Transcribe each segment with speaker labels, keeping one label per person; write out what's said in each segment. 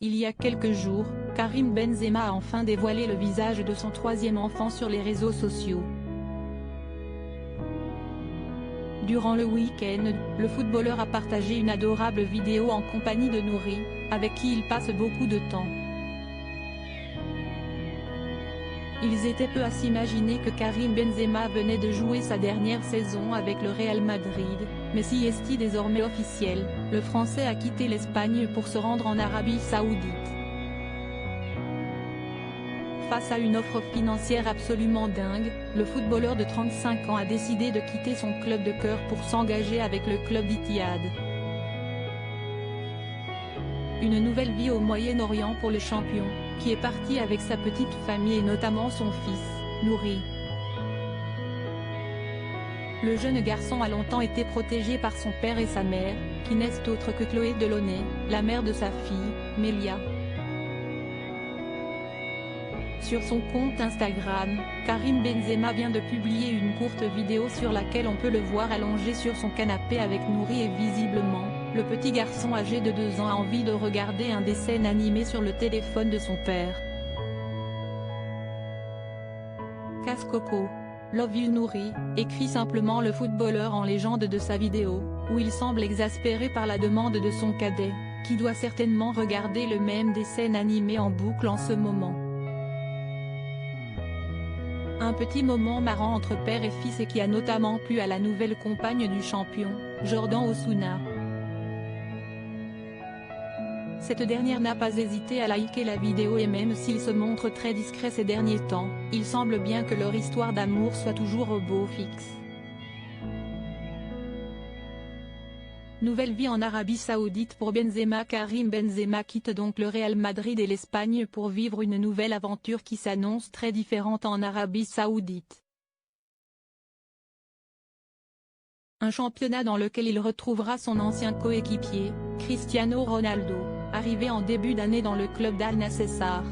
Speaker 1: Il y a quelques jours, Karim Benzema a enfin dévoilé le visage de son troisième enfant sur les réseaux sociaux. Durant le week-end, le footballeur a partagé une adorable vidéo en compagnie de Nouri, avec qui il passe beaucoup de temps. Ils étaient peu à s'imaginer que Karim Benzema venait de jouer sa dernière saison avec le Real Madrid, mais si est désormais officiel, le Français a quitté l'Espagne pour se rendre en Arabie Saoudite. Face à une offre financière absolument dingue, le footballeur de 35 ans a décidé de quitter son club de cœur pour s'engager avec le club d'Ittihad. Une nouvelle vie au Moyen-Orient pour le champion, qui est parti avec sa petite famille et notamment son fils, Nouri. Le jeune garçon a longtemps été protégé par son père et sa mère, qui n'est autre que Chloé Delaunay, la mère de sa fille, Mélia. Sur son compte Instagram, Karim Benzema vient de publier une courte vidéo sur laquelle on peut le voir allongé sur son canapé avec Nouri et visiblement, le petit garçon âgé de 2 ans a envie de regarder un dessin animé sur le téléphone de son père. Casse Coco. Love you Nouri, écrit simplement le footballeur en légende de sa vidéo, où il semble exaspéré par la demande de son cadet, qui doit certainement regarder le même dessin animé en boucle en ce moment. Un petit moment marrant entre père et fils et qui a notamment plu à la nouvelle compagne du champion, Jordan Osuna. Cette dernière n'a pas hésité à liker la vidéo et même s'il se montre très discret ces derniers temps, il semble bien que leur histoire d'amour soit toujours au beau fixe. Nouvelle vie en Arabie Saoudite pour Benzema. Karim Benzema quitte donc le Real Madrid et l'Espagne pour vivre une nouvelle aventure qui s'annonce très différente en Arabie Saoudite. Un championnat dans lequel il retrouvera son ancien coéquipier, Cristiano Ronaldo, arrivé en début d'année dans le club d'Al Nassr.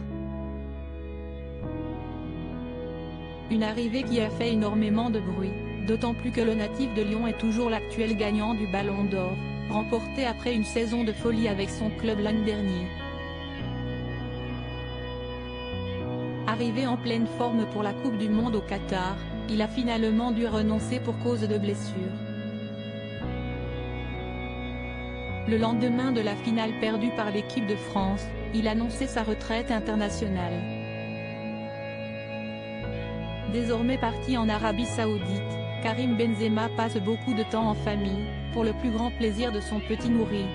Speaker 1: Une arrivée qui a fait énormément de bruit, d'autant plus que le natif de Lyon est toujours l'actuel gagnant du Ballon d'Or, remporté après une saison de folie avec son club l'an dernier. Arrivé en pleine forme pour la Coupe du Monde au Qatar, il a finalement dû renoncer pour cause de blessure. Le lendemain de la finale perdue par l'équipe de France, il annonçait sa retraite internationale. Désormais parti en Arabie Saoudite, Karim Benzema passe beaucoup de temps en famille, pour le plus grand plaisir de son petit Nouri.